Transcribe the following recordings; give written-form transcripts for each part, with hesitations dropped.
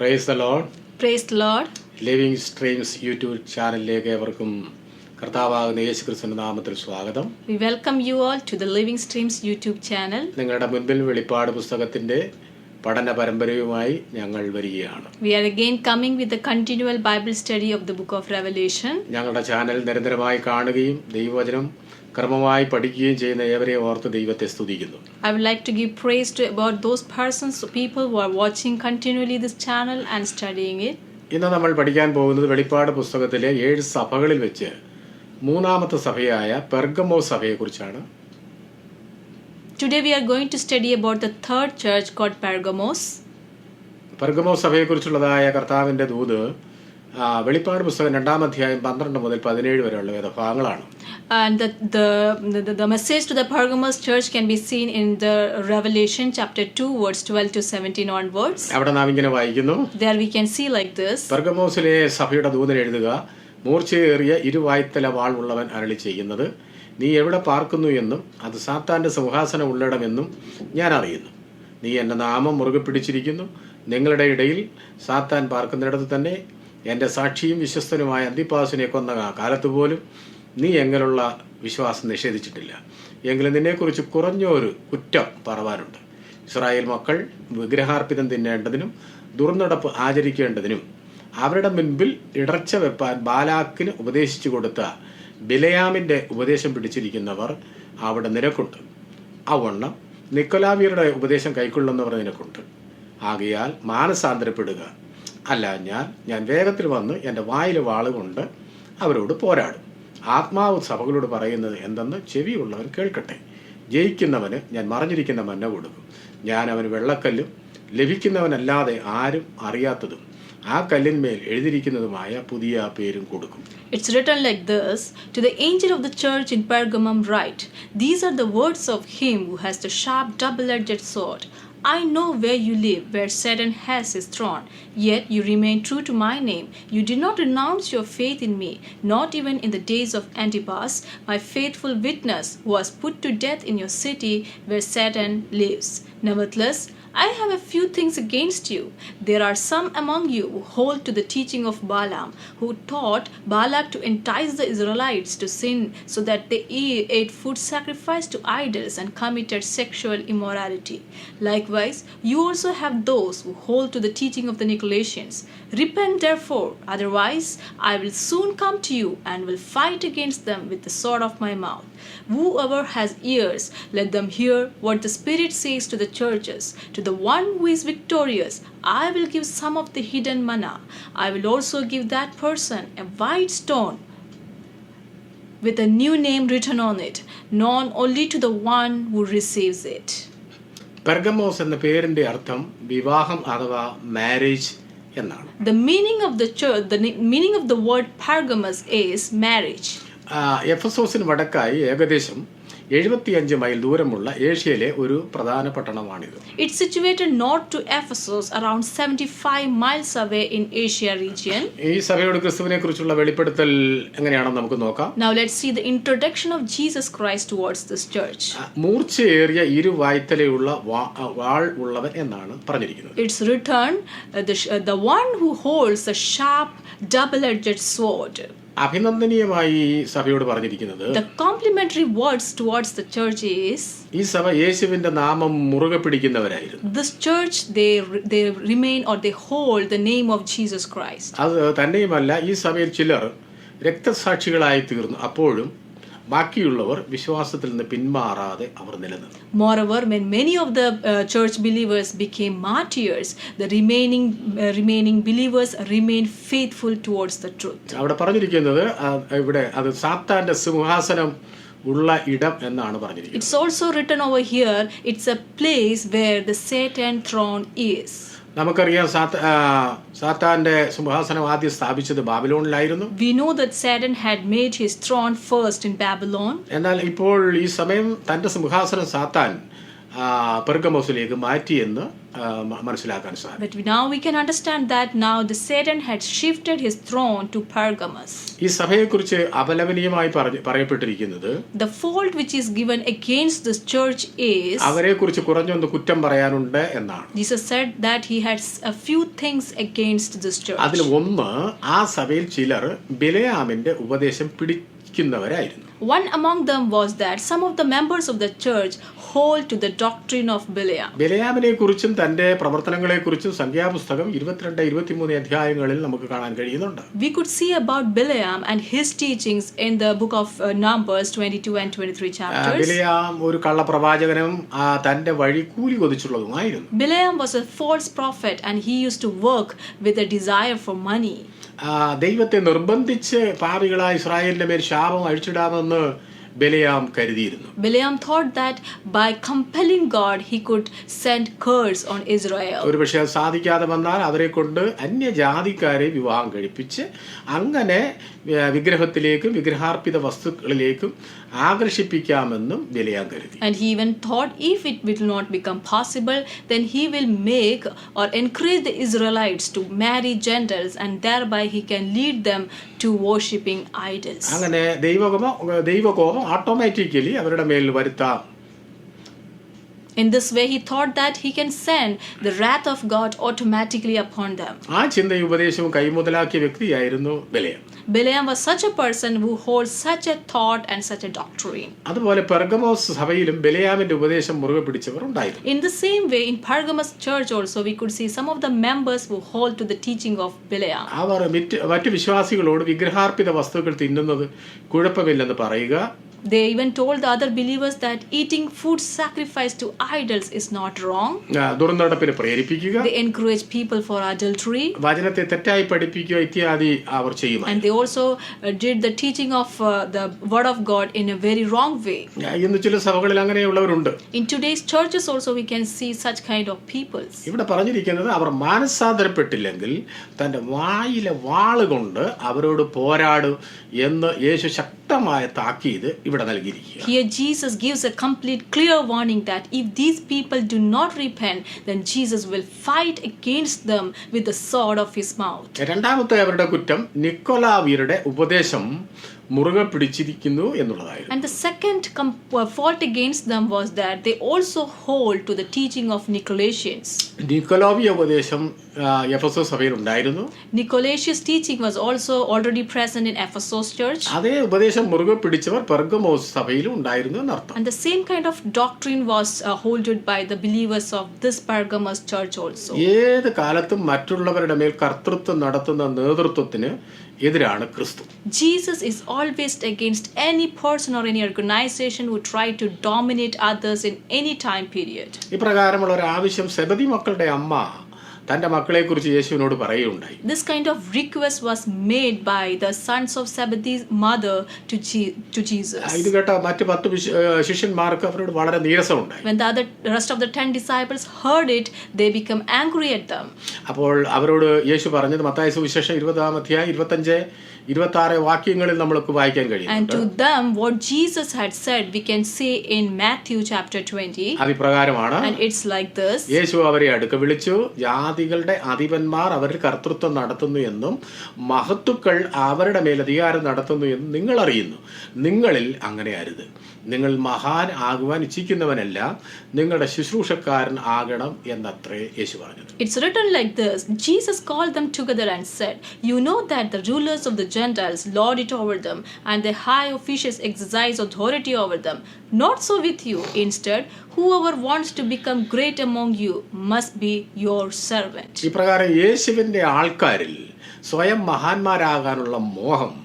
Praise the Lord. Praise the Lord. Living streams YouTube ചാനലിലേക്ക് ഏവർക്കും കർത്താവാകുന്ന യേശു ക്രിസ്തുവിന്റെ നാമത്തിൽ സ്വാഗതം. We welcome you all to the Living Streams YouTube channel. നിങ്ങളുടെ മുൻപിൽ വെളിപ്പാട് പുസ്തകത്തിന്റെ പഠന പരമ്പരയുമായി ഞങ്ങൾ വരികയാണ്. We are again coming with the continual Bible study of the book of Revelation. ഞങ്ങളുടെ ചാനൽ നിരന്തരമായി കാണുകയും ദൈവവചനം ക്രമമായി പഠിക്കുകയും ചെയ്യുന്ന ഏവരെയും ഓർത്ത് ദൈവത്തെ സ്തുതിക്കുന്നു. I would like to give praise to about those persons, people who are watching continually this channel and studying it. ഇന്ന് നമ്മൾ പഠിക്കാൻ പോകുന്നത് വെളിപ്പാട് പുസ്തകത്തിലെ 7 സഭകളിൽ വെച്ച് മൂന്നാമത്തെ സഭയായ Pergamos സഭയെക്കുറിച്ചാണ്. Today we are going to study about the third church called Pergamos. Pergamos സഭയെക്കുറിച്ചുള്ളതായ കർത്താവിന്റെ ദൂത് വെളിപ്പാട് പുസ്തകം 2-ാം അധ്യായം 12 മുതൽ 17 വരെയുള്ള വേദഭാഗങ്ങളാണ്. And the message to the Pergamos church can be seen in the Revelation chapter 2 verse 12 to 17 onwards. അവിടെ നാം ഇങ്ങനെ വായിക്കുന്നു. There we can see like this. പെർഗമോസിലെ സഭയുടെ ദൂതൻ എഴുതുക, മൂർച്ചയേറിയ ഇരുവായ്ത്തല വാൾ ഉള്ളവൻ അരുളി ചെയ്യുന്നത്, നീ എവിടെ പാർക്കുന്നു എന്നും അത് സാത്താന്റെ സിംഹാസനം ഉള്ളിടമെന്നും ഞാൻ അറിയുന്നു. നീ എൻ്റെ നാമം മുറുകെ പിടിച്ചിരിക്കുന്നു. നിങ്ങളുടെ ഇടയിൽ സാത്താൻ പാർക്കുന്നിടത്ത് തന്നെ എൻ്റെ സാക്ഷിയും വിശ്വസ്തനുമായ അന്തിപ്പാസിനെ കൊന്ന കാലത്ത് പോലും നീ എങ്ങനെയുള്ള വിശ്വാസം നിഷേധിച്ചിട്ടില്ല. എങ്കിലും നിന്നെക്കുറിച്ച് കുറഞ്ഞൊരു കുറ്റം പറവാനുണ്ട്. ഇസ്രായേൽ മക്കൾ വിഗ്രഹാർപ്പിതം തിന്നേണ്ടതിനും ദുർനടപ്പ് ആചരിക്കേണ്ടതിനും അവരുടെ മുൻപിൽ ഇടർച്ച വെപ്പാൻ ബാലാക്കിന് ഉപദേശിച്ചു കൊടുത്ത ബിലയാമിൻ്റെ ഉപദേശം പിടിച്ചിരിക്കുന്നവർ അവിടെ നിനക്കുണ്ട്. അവണ്ണം നിക്കൊലാവിയരുടെ ഉപദേശം കൈക്കൊള്ളുന്നവർ നിനക്കുണ്ട്. ആകയാൽ മാനസാന്തരപ്പെടുക, അല്ല ഞാൻ വേഗത്തിൽ വന്ന് എൻ്റെ വായിലെ വാളുകൊണ്ട് അവരോട് പോരാടും. ആത്മാവ് സഭകളോട് പറയുന്നത് എന്തെന്ന് ചെവിയുള്ളവൻ കേൾക്കട്ടെ. ജയിക്കുന്നവന് ഞാൻ മറഞ്ഞിരിക്കുന്ന മന്ന കൊടുക്കും. ഞാൻ അവന് വെള്ളക്കല്ലും ലഭിക്കുന്നവനല്ലാതെ ആരും അറിയാത്തതും ആ കല്ലിന്മേൽ എഴുതിയിരിക്കുന്നതുമായ പുതിയ പേരും കൊടുക്കും. It's written like this: To the angel of the church in Pergamum write, These are the words of him who has the sharp double-edged sword. I know where you live, where Satan has his throne. Yet you remain true to my name. You did not renounce your faith in me, not even in the days of Antipas, my faithful witness, who was put to death in your city where Satan lives. Nevertheless, I have a few things against you. There are some among you who hold to the teaching of Balaam, who taught Balak to entice the Israelites to sin so that they ate food sacrificed to idols and committed sexual immorality. Likewise, you also have those who hold to the teaching of the Nicolaitans. Repent therefore, otherwise I will soon come to you and will fight against them with the sword of my mouth. Whoever has ears, let them hear what the Spirit says to the churches. To the one who is victorious, I will give some of the hidden manna. I will also give that person a white stone with a new name written on it, known only to the one who receives it. Pergamos എന്ന പേരിന്റെ അർത്ഥം വിവാഹം അഥവാ marriage എന്നാണ്. The meaning of the church, the meaning of the word Pergamos is marriage. എഫെസോസിന് വടക്കായി ഏകദേശം 75 mile ദൂരമുള്ള ഏഷ്യയിലെ ഒരു പ്രധാന പട്ടണമാണിത്. It's situated north to Ephesus, around 75 miles away in Asia region. ഈ സഭയോട് ക്രിസ്തുവിനെ കുറിച്ചുള്ള വെളിപ്പെടുത്തൽ എങ്ങനെയാണെന്ന് നമുക്ക് നോക്കാം. Now let's see the introduction of Jesus Christ towards this church. മൂർച്ചയേറിയ ഇരുവായ്ത്തലയുള്ള വാൾ ഉള്ളവൻ എന്നാണ് പറഞ്ഞിരിക്കുന്നത്. It's written the one who holds a sharp double-edged sword. അഭിനന്ദനീയമായി ഈ സഭയോട് പറഞ്ഞിരിക്കുന്നത്, The complimentary words towards the church is, ഈ സഭ യേശുവിന്റെ നാമം മുറുകെ പിടിക്കുന്നവരായിരുന്നു. This church they remain or they hold the name of Jesus Christ. അത് തന്നെയുമല്ല, ഈ സഭയിൽ ചിലർ രക്തസാക്ഷികളായി തീർന്നു. അപ്പോഴും ബാക്കിയുള്ളവർ വിശ്വാസത്തിൽ നിന്ന് പിന്മാറാതെ അവർ നിലനിന്നു. Moreover, when many of the church believers became martyrs, the remaining believers remained faithful towards the truth. അവിടെ പറഞ്ഞിരിക്കുന്നത് ഇവിടെ അത് സാത്താന്റെ സിംഹാസനം ഉള്ള ഇടം എന്നാണ് പറഞ്ഞിരിക്കുന്നത്. It's also written over here, it's a place where the Satan throne is. നമുക്കറിയാം സാത്താന്റെ സിംഹാസനം ആദ്യം സ്ഥാപിച്ചത് ബാബിലോണിലായിരുന്നു. We know that Satan had made his throne first in Babylon. എന്നാൽ ഇപ്പോൾ ഈ സമയം തന്റെ സിംഹാസനം സാത്താൻ പെർഗമോസിലേക്ക് മാറ്റിയെന്ന് മനസ്സിലാക്കാൻ സാധിക്കും. But now we can understand that now the Satan had shifted his throne to Pergamos. ഈ സഭയെക്കുറിച്ച് അപലപനീയമായി പറയപ്പെട്ടിരിക്കുന്നത്, The fault which is given against this church is, അവരെക്കുറിച്ച് കുറഞ്ഞൊന്ന് കുറ്റം പറയാനുണ്ട് എന്നാണ്. Jesus said that he had a few things against this church. അതിൽ ഒന്ന്, ആ സഭയിൽ ചിലർ ബിലെയാമിന്റെ ഉപദേശം പിടിക്കുന്നവരായിരുന്നു. One among them was that some of the members of the church hold to the doctrine of Bileam. ബിലെയാമിനെ കുറിച്ചും തന്റെ പ്രവർത്തനങ്ങളെ കുറിച്ചും സംഖ്യാപുസ്തകം 22-23 അധ്യായങ്ങളിൽ നമുക്ക് കാണാൻ കഴിയുന്നുണ്ട്. We could see about Bileam and his teachings in the book of Numbers 22 and 23 chapters. ബിലെയാം ഒരു കള്ളപ്രവാചകനും തന്റെ വഴി കൂലി കൊതിച്ചുള്ളതുമായിരുന്നു. Bileam was a false prophet and he used to work with a desire for money. ദൈവത്തെ നിർബന്ധിച്ച് പാപികളായ ഇസ്രായേലിന്റെ മേൽ ശാപം അഴിച്ചിടാമെന്ന് ബിലെയാം കരുതിയിരുന്നു. Bileam thought that by compelling God he could send curse on Israel. ഒരുപക്ഷെ അത് സാധിക്കാതെ വന്നാൽ അവരെ കൊണ്ട് അന്യജാതിക്കാരെ വിവാഹം കഴിപ്പിച്ച് അങ്ങനെ വിഗ്രഹത്തിലേക്കും വിഗ്രഹാർപ്പിത വസ്തുക്കളിലേക്കും ആകർഷിപ്പിക്കാമെന്നും ബിലെയാം കരുതി. And he even thought if it will not become possible, then he will make or encourage the Israelites to marry Gentiles and thereby he can lead them to worshipping idols. അങ്ങനെ ദൈവകോപം ഓട്ടോമാറ്റിക്കലി അവരുടെ മേൽ വരുത്താം. In this way he thought that he can send the wrath of God automatically upon them. ആ ചിന്തയും ഉപദേശവും കൈമുതലാക്കിയ വ്യക്തിയായിരുന്നു ബിലെയാം. Bileam was such a person who holds such a thought and such a doctrine. അതുപോലെ Pergamos സഭയിലും ബിലെയാമിന്റെ ഉപദേശം മുറുകെ പിടിച്ചവർ ഉണ്ടായിരുന്നു. In the same way, in Pergamos church also we could see some of the members who hold to the teaching of Bileam. അവർ മറ്റു വിശ്വാസികളോട് വിഗ്രഹാർപ്പിത വസ്തുക്കൾ തിന്നുന്നത് കുഴപ്പമില്ലെന്ന് പറയുക. They even told the other believers that eating food sacrificed to idols is not wrong. ദുർനടപ്പിന് പ്രേരിപ്പിക്കുക. They encourage people for adultery. വചനത്തെ തെറ്റായി പഠിപ്പിക്കുക ഇത്യാദി അവർ ചെയ്യും. And they also did the teaching of the word of God in a very wrong way. ഇന്ന് ചില സഭകളിൽ അങ്ങനെയുള്ളവരുണ്ട്. In today's churches also we can see such kind of peoples. ഇവിടെ പറഞ്ഞിരിക്കുന്നത്, അവർ മാനസാന്തരപ്പെട്ടില്ലെങ്കിൽ തന്റെ വായിലെ വാള് കൊണ്ട് അവരോട് പോരാടും എന്ന് യേശു ശക്തമായ താക്കീത് ഇവിടെ നൽകിയിരിക്കുക. Here Jesus gives a complete clear warning that if these people do not repent, then Jesus will fight against them with the sword of his mouth. രണ്ടാമത്തെ അവരുടെ കുറ്റം നിക്കോലാവിയരുടെ ഉപദേശം മുറുകെ പിടിച്ചിരിക്കുന്നു എന്നുള്ളതായിരുന്നു. And the second fault against them was that they also hold to the teaching of Nicolaitans. നിക്കോലാവിയ ഉപദേശം എഫെസോസ് സഭയിൽ ഉണ്ടായിരുന്നു. Nicolaitans teaching was also already present in Ephesus church. അതേ ഉപദേശം മുറുകെ പിടിച്ചവർ പെർഗമോസ് സഭയിലും ഉണ്ടായിരുന്നു എന്നർത്ഥം. And the same kind of doctrine was holded by the believers of this Pergamos church also. ഏത് കാലത്തും മറ്റുള്ളവരുടെ മേൽ കർത്തൃത്വം നടത്തുന്ന നേതൃത്വത്തിന് എതിരാണ് ക്രിസ്തു. Jesus is always against any person or any organization who try to dominate others in any time period. ഇപ്രകാരമുള്ള ഒരു ആവശ്യം സെബദി മക്കളുടെ അമ്മ തന്റെ മക്കളെ കുറിച്ച് യേശുവിനോട് പറയുകയുണ്ടായി. This kind of request was made by the sons of Zebedee's mother to Jesus. ഇത് കേട്ട മറ്റ് 10 ശിഷ്യന്മാർക്ക് അവരോട് വളരെ നീരസമുണ്ടായി. When the rest of the 10 disciples heard it, they become angry at them. അപ്പോൾ അവരോട് യേശു പറഞ്ഞത് മത്തായി സുവിശേഷം 20-ാം അധ്യായം 25-26 വാക്യങ്ങളിൽ നമുക്ക് വായിക്കാൻ കഴിയും. And to them what Jesus had said we can see in Matthew chapter 20. അതിപ്രകാരമാണ്. And it's like this. യേശു അവരെ അടുക്ക വിളിച്ചു, ജാതികളുടെ അധിപന്മാർ അവരിൽ കർത്തൃത്വം നടത്തുന്നു എന്നും മഹത്തുക്കൾ അവരുടെ മേൽ അധികാരം നടത്തുന്നു എന്നും നിങ്ങൾ അറിയുന്നു. നിങ്ങളിൽ അങ്ങനെ അരുത്. നിങ്ങൾ മഹാൻ ആകുവാൻ ഇച്ഛിക്കുന്നവനെല്ലാം നിങ്ങളുടെ ശുശ്രൂഷക്കാരൻ ആകണം എന്നത്രേ യേശു പറഞ്ഞത്. It's written like this. Jesus called them together and said, "You know that the rulers of the Gentiles lord it over them, and the high officials exercise authority over them. Not so with you. Instead, whoever wants to become great among you must be your servant." ഇപ്രകാരം യേശുവിന്റെ ആൾക്കാരിൽ സ്വയം മഹാന്മാരാകാനുള്ള മോഹം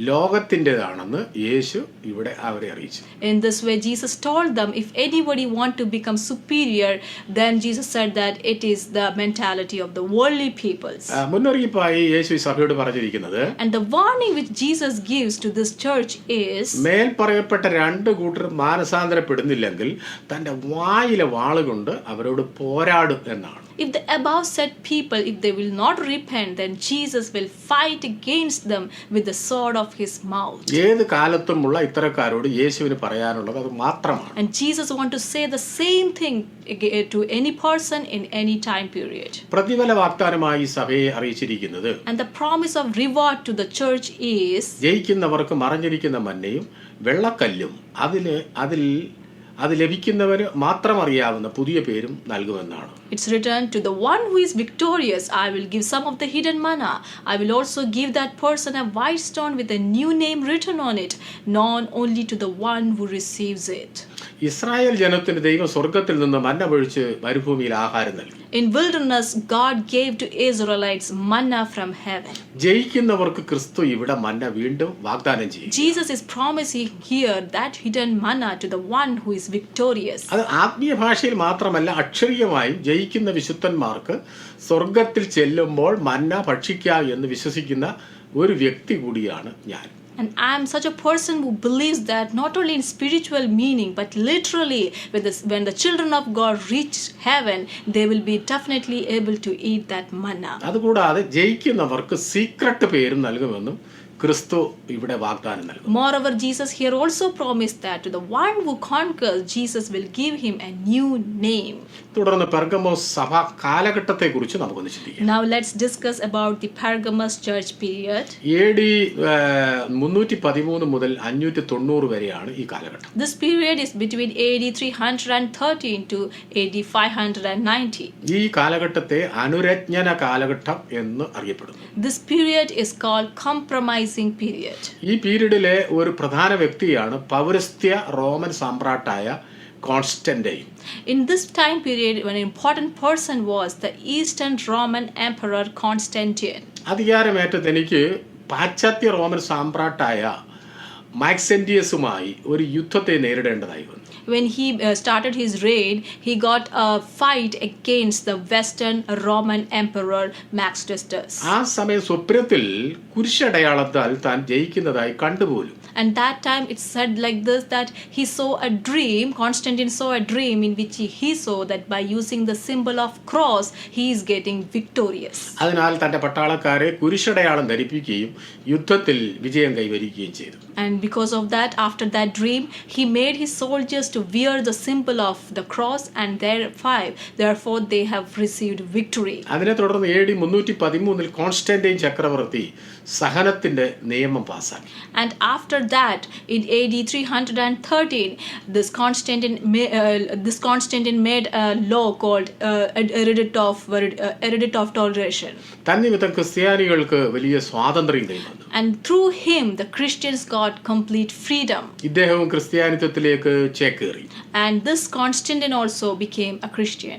ലോകത്തിൻ്റെതാണെന്ന് യേശു ഇവിടെ അവരെ അറിയിച്ചു. In this way Jesus told them if anybody want to become superior, then Jesus said that it is the mentality of the worldly peoples. മുന്നറിയിപ്പായി യേശു സഭയോട് പറഞ്ഞിരിക്കുന്നത്, and the warning which Jesus gives to this church is, മേൽ പറയപ്പെട്ട രണ്ട് കൂട്ടർ മാനസാന്തരപ്പെടുന്നില്ലെങ്കിൽ തന്റെ വായിലെ വാളുകൊണ്ട് അവരോട് പോരാടും എന്നാണ്. If the above said people, if they will not repent, then Jesus will fight against them with the sword of his mouth. ഏത് കാലത്തുമുള്ള ഇത്തരക്കാരോട് യേശുവിന് പറയാനുള്ളത് അത് മാത്രമാണ്. And Jesus want to say the same thing to any person in any time period. പ്രതിഫല വാഗ്ദാനമായി സഭയെ അറിയിച്ചിരിക്കുന്നത്, And the promise of reward to the church is, ജയിക്കുന്നവർക്ക് മറഞ്ഞിരിക്കുന്ന മന്നയും വെള്ളക്കല്ലും അത് ലഭിക്കുന്നവന് മാത്രം അറിയാവുന്ന പുതിയ പേരും നൽകുമെന്നാണ്. it's written, to the one who is victorious I will give some of the hidden manna. I will also give that person a white stone with a new name written on it, known only to the one who receives it. Israel ജനത്തിന് ദൈവം സ്വർഗത്തിൽ നിന്ന് മന്ന പൊഴിച്ച് മരുഭൂമിയിൽ ആഹാരം നൽകി. In wilderness God gave to Israelites manna from heaven. ജയിക്കുന്നവർക്ക് ക്രിസ്തു ഇവിടെ മന്ന വീണ്ടും വാഗ്ദാനം ചെയ്യും. Jesus is promising here that hidden manna to the one who is victorious. അത് ആത്മീയ ഭാഷയിൽ മാത്രമല്ല, അക്ഷരീയമായും ജയിക്കുന്ന വിശുദ്ധന്മാർക്ക് സ്വർഗത്തിൽ ചെല്ലുമ്പോൾ മന്ന ഭക്ഷിക്കാം എന്ന് വിശ്വസിക്കുന്ന ഒരു വ്യക്തി കൂടിയാണ് ഞാൻ. And I am such a person who believes that not only in spiritual meaning but literally when the children of God reach heaven, they will be definitely able to eat that manna. അതുകൂടാതെ ജയിക്കുന്നവർക്ക് secret പേരും നൽകുമെന്നും ക്രിസ്തു ഇവിടെ വാഗ്ദാനം നൽകും. Moreover, Jesus here also promised that to the one who conquers, Jesus will give him a new name. തുടർന്ന് Pergamos സഭ കാലഘട്ടത്തെക്കുറിച്ച് നമുക്കൊന്ന് ചിന്തിക്കാം. Now let's discuss about the Pergamos church period. AD 313 മുതൽ 590 വരെയാണ് ഈ കാലഘട്ടം. This period is between AD 313 to AD 590. ഈ കാലഘട്ടത്തെ അനുരജ്ഞന കാലഘട്ടം എന്ന് അറിയപ്പെടുന്നു. This period is called compromising period. ഈ പീരീഡിലെ ഒരു പ്രധാന വ്യക്തിയാണ് പൗരസ്ത്യ റോമൻ സാമ്രാട്ടായ Constantine. In this time period, an important person was the Eastern Roman Emperor Constantine. അധികാരമേറ്റത് എനിക്ക് പാശ്ചാത്യ റോമൻ സാമ്രാട്ടായ മാക്സെന്റിയസുമായി ഒരു യുദ്ധത്തെ നേരിടേണ്ടതായി വന്നു. When he started his reign, he got a fight against the Western Roman Emperor Maxentius. ആ സമയം സ്വപ്നത്തിൽ കുരിശടയാളത്താൽ താൻ ജയിക്കുന്നതായി കണ്ടുപോലും. And that time it said like this, that he saw a dream, Constantine saw a dream in which he saw that by using the symbol of cross he is getting victorious. അതിനാൽ തന്റെ പട്ടാളക്കാരെ കുരിശടയാളം ധരിപ്പിക്കുകയും യുദ്ധത്തിൽ വിജയം കൈവരിക്കുകയും ചെയ്തു. And because of that, after that dream, he made his soldiers to wear the symbol of the cross, and therefore they have received victory. അതിനെ തുടർന്ന് AD 313 Constantine ചക്രവർത്തി സഹനത്തിന്റെ നിയമം പാസാക്കി. And after that, in AD 313, this Constantine made a law called edict of toleration. തന്നിമിത്തം ക്രിസ്ത്യാനികൾക്ക് വലിയ സ്വാതന്ത്ര്യം കൈവന്നു. And through him, the Christians got complete freedom. ഇദ്ദേഹവും ക്രിസ്ത്യാനിത്വത്തിലേക്ക് ചേക്കേറി. And this Constantine also became a Christian.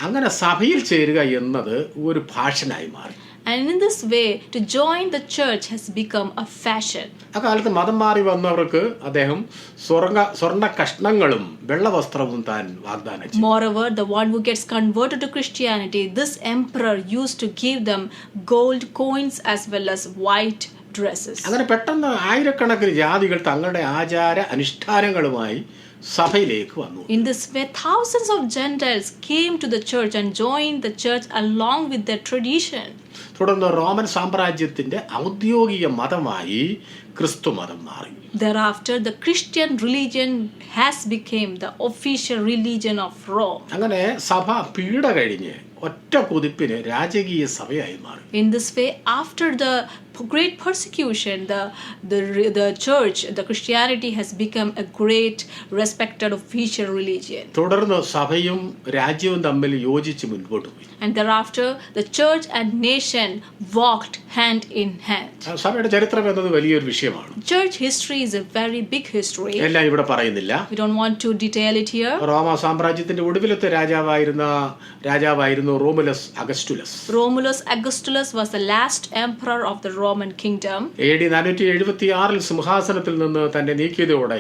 അങ്ങനെ സഭയിൽ ചേരുക എന്നത് ഒരു ഫാഷനായി മാറി. And in this way, to join the church has become a fashion. അക്കാലത്ത് മതം മാറി വന്നവർക്ക് അദ്ദേഹം സ്വർണ്ണ കഷ്ണങ്ങളും വെള്ളവസ്ത്രവും താൻ വാഗ്ദാനം ചെയ്തു. Moreover, the one who gets converted to Christianity, this emperor used to give them gold coins as well as white dresses. അങ്ങനെ പെട്ടെന്ന് ആയിരക്കണക്കിന് ജാതികൾ തങ്ങളുടെ ആചാര അനുഷ്ഠാനങ്ങളുമായി സഭയിലേക്ക് വന്നു. In this way, thousands of Gentiles came to the church and joined the church along with their tradition. തുടർന്ന് Roman സാമ്രാജ്യത്തിന്റെ ഔദ്യോഗിക മതമായി ക്രിസ്തു മതം മാറി. Thereafter, the Christian religion has become the official religion of Rome. അങ്ങനെ സഭ പീഡ കഴിഞ്ഞ് ഒറ്റ കുതിപ്പിന് രാജകീയ സഭയായി മാറി. In this way, after the great persecution, the church, the Christianity has become a great respected official religion. തുടർന്ന് സഭയും രാജ്യവും തമ്മിൽ യോജിച്ച് മുൻപോട്ട് പോയി. And thereafter, the church and nation walked hand in hand. സഭയുടെ ചരിത്രം എന്നത് വലിയൊരു വിഷയമാണ്. Church history is a very big history. എല്ലാം ഇവിടെ പറയുന്നില്ല. We don't want to detail it here. റോമ സാമ്രാജ്യത്തിന്റെ ഒടുവിലത്തെ രാജാവായിരുന്നു Romulus അഗസ്റ്റുലസ്. Romulus Augustulus was the last emperor of the Roman kingdom. AD 476 സിംഹാസനത്തിൽ നിന്ന് തന്നെ നീക്കിയതോടെ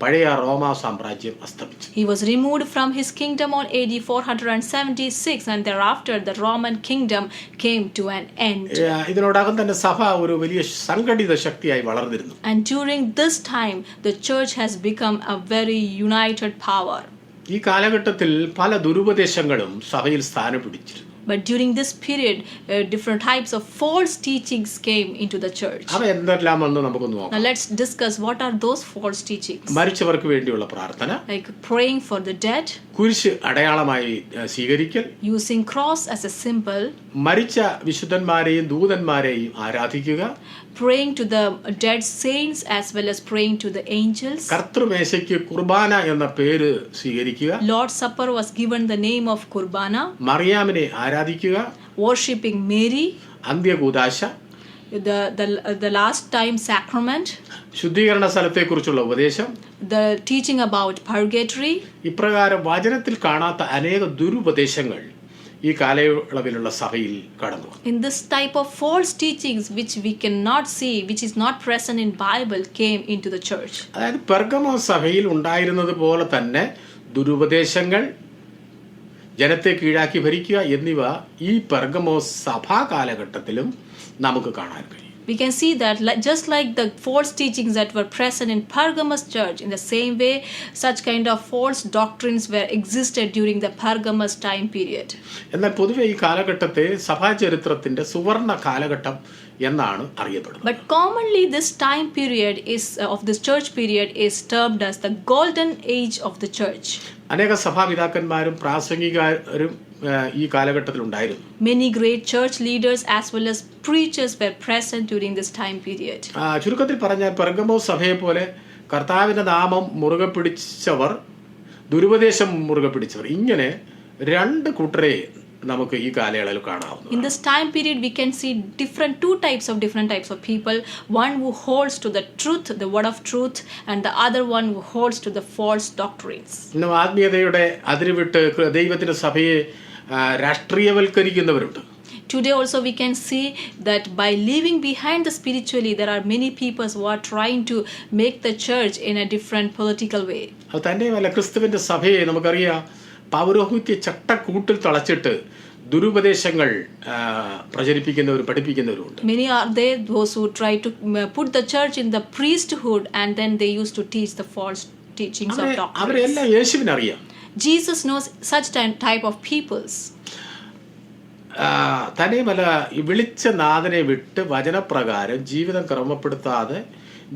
പഴയ റോമ സാമ്രാജ്യം അസ്തമിച്ചു. He was removed from his kingdom on AD 476, and thereafter the Roman kingdom came to an end. ഇതിനോടകം തന്നെ സഭ ഒരു വലിയ സംഘടിത ശക്തിയായി വളർന്നിരുന്നു. And during this time, the church has become a very united power. ഈ കാലഘട്ടത്തിൽ പല ദുരുപദേശങ്ങളും സഭയിൽ സ്ഥാനം പിടിച്ചിരുന്നു. But during this period, different types of false teachings came into the church. അവ എന്തെല്ലാമെന്ന് നമുക്കൊന്ന് നോക്കാം. Now let's discuss what are those false teachings. മരിച്ചവർക്ക് വേണ്ടിയുള്ള പ്രാർത്ഥന, Like praying for the dead, കുരിശ് അടയാളമായി സ്വീകരിക്കൽ, using cross as a symbol, മരിച്ച വിശുദ്ധന്മാരെയും ദൂതന്മാരെയും ആരാധിക്കുക, praying to the dead saints as well as praying to the angels. കർത്തൃമേശയ്ക്ക് കുർബാന എന്ന പേര് സ്വീകരിക്കുക, Lord's Supper was given the name of Kurbana, മറിയാമിനെ ആരാധിക്കുക, worshipping Mary, അന്ത്യകൂദാശ, the last time sacrament, ശുദ്ധീകരണ സ്ഥലത്തെക്കുറിച്ചുള്ള ഉപദേശം, the teaching about purgatory. ഇപ്രകാരം വചനത്തിൽ കാണാത്ത അനേക ദുരുപദേശങ്ങൾ ഈ കാലയളവിലുള്ള സഭയിൽ കടന്നു. In this type of false teachings which we cannot see, which is not present in Bible, came into the church. അതായത് പെർഗമോ സഭയിൽ ഉണ്ടായിരുന്നത് പോലെ തന്നെ ദുരുപദേശങ്ങൾ, ജനത്തെ കീഴാക്കി ഭരിക്കുക എന്നിവ ഈ പെർഗമോ സഭാ കാലഘട്ടത്തിലും നമുക്ക് കാണാൻ കഴിയും. We can see that just like the false teachings that were present in Pergamos church, in the same way such kind of false doctrines were existed during the Pergamos time period. എന്നാൽ പൊതുവെ ഈ കാലഘട്ടത്തെ സഭാചരിത്രത്തിന്റെ സുവർണ കാലഘട്ടം എന്നാണ് അറിയപ്പെടുന്നത്. But commonly this time period is of this church period is termed as the golden age of the church. അനേക സഭാപിതാക്കന്മാരും പ്രാസംഗികരും ഈ കാലഘട്ടത്തിൽ ഉണ്ടായിരുന്നു. Many great church leaders as well as preachers were present during this time period. ചുരുക്കത്തിൽ പറഞ്ഞാൽ പെർഗമോ സഭയെ പോലെ കർത്താവിന്റെ നാമം മുറുകെ പിടിച്ചവർ, ദുരുപദേശം മുറുകെ പിടിച്ചവർ, ഇങ്ങനെ രണ്ട് കൂട്ടരെ നമുക്ക് ഈ കാലയളവിൽ കാണാവുന്നു. In this time period we can see two types of people, one who holds to the truth, the word of truth, and the other one who holds to the false doctrines. ഇന്ന് ആത്മീയതയുടെ അതിരുവിട്ട് ദൈവത്തിന്റെ സഭയെ രാഷ്ട്രീയവൽക്കരിക്കുന്നവരുണ്ട്. Today also we can see that by leaving behind the spiritually, there are many people who are trying to make the church in a different political way. അത് തന്നെയുമല്ല, ക്രിസ്തുവിന്റെ സഭയെ നമുക്കറിയാം പൗരോഹിത്യ ചട്ടക്കൂട്ടിൽ തളച്ചിട്ട് ദുരുപദേശങ്ങൾ പ്രചരിപ്പിക്കുന്നവരും പഠിപ്പിക്കുന്നവരുണ്ട്. Many are there those who try to put the church in the priesthood and then they used to teach the false teachings of doctrines. അവരെല്ലാം യേശുവിനറിയാം. Jesus knows such type of peoples. തന്നെയുമല്ല, വിളിച്ച നാഥനെ വിട്ട് വചനപ്രകാരം ജീവിതം ക്രമപ്പെടുത്താതെ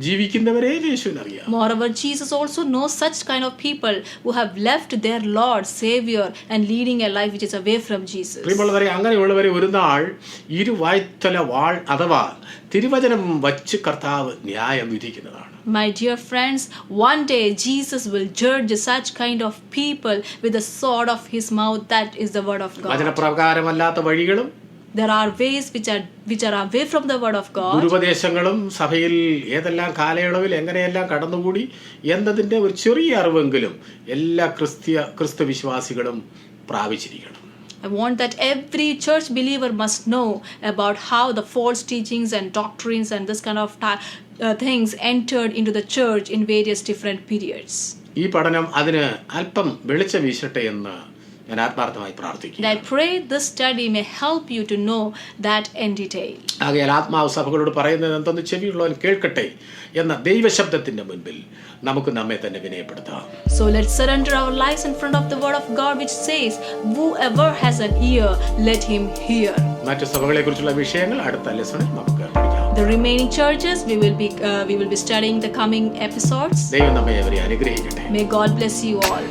ജീവിക്കുന്നവരെ യേശുവിനറിയാം. Moreover, Jesus also knows such kind of people who have left their Lord, Savior and leading a life which is away from Jesus. പ്രിയമുള്ളവരെ, അങ്ങനെയുള്ളവരെ ഒരു നാൾ ഇരുവായ്ത്തല വാൾ അഥവാ തിരുവചനം വച്ച് കർത്താവ് ന്യായം വിധിക്കുന്നതാണ്. My dear friends, one day Jesus will judge such kind of people with the sword of his mouth, that is the word of God. വചനപ്രകാരമല്ലാത്ത വഴികളും there are ways which are away from the word of God. ദുരുപദേശങ്ങളും സഭയിൽ ഏതെല്ലാം കാലയളവിൽ എങ്ങനെയെല്ലാം കടന്നുകൂടി എന്നതിന്റെ ഒരു ചെറിയ അറിവെങ്കിലും എല്ലാ ക്രിസ്തു വിശ്വാസികളും പ്രാപിച്ചിരിക്കണം. I want that every church believer must know about how the false teachings and doctrines and this kind of things entered into the church in various different periods. ഈ പഠനം അതിന് അല്പം വെളിച്ചം വീശട്ടെ എന്ന് ഞാൻ ആത്മാർത്ഥമായി പ്രാർത്ഥിക്കുന്നു. I pray this study may help you to know that in detail. ആകയാൽ ആത്മാവ് സഭകളോട് പറയുന്നത് എന്തെന്ന് ചെവിയുള്ളവൻ കേൾക്കട്ടെ എന്ന ദൈവശബ്ദത്തിന്റെ മുൻപിൽ നമുക്ക് നമ്മെ തന്നെ വിനയപ്പെടുത്താം. So let's surrender our lives in front of the word of God which says, whoever has an ear, let him hear. മറ്റു സഭകളെ കുറിച്ചുള്ള വിഷയങ്ങൾ അടുത്ത ലെസണിൽ നമുക്ക് പഠിക്കാം. The remaining churches we will be studying the coming episodes. ദൈവം നമ്മെ അവരെ അനുഗ്രഹിക്കട്ടെ. May God bless you all.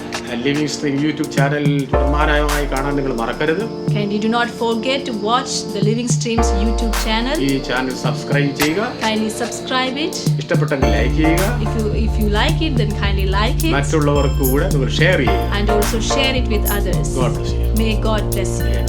Living stream YouTube channel സമാനമായി കാണാൻ നിങ്ങൾ മറക്കരുത്. Kindly do not forget to watch the Living Streams YouTube channel. ഈ ചാനൽ സബ്സ്ക്രൈബ് ചെയ്യുക. Kindly subscribe it. ഇഷ്ടപ്പെട്ടെങ്കിൽ ലൈക്ക് ചെയ്യുക. If you like it, then kindly like it. മറ്റുള്ളവർക്ക് കൂടെ നിങ്ങൾ ഷെയർ ചെയ്യുക. And also share it with others. God bless you. May God bless you.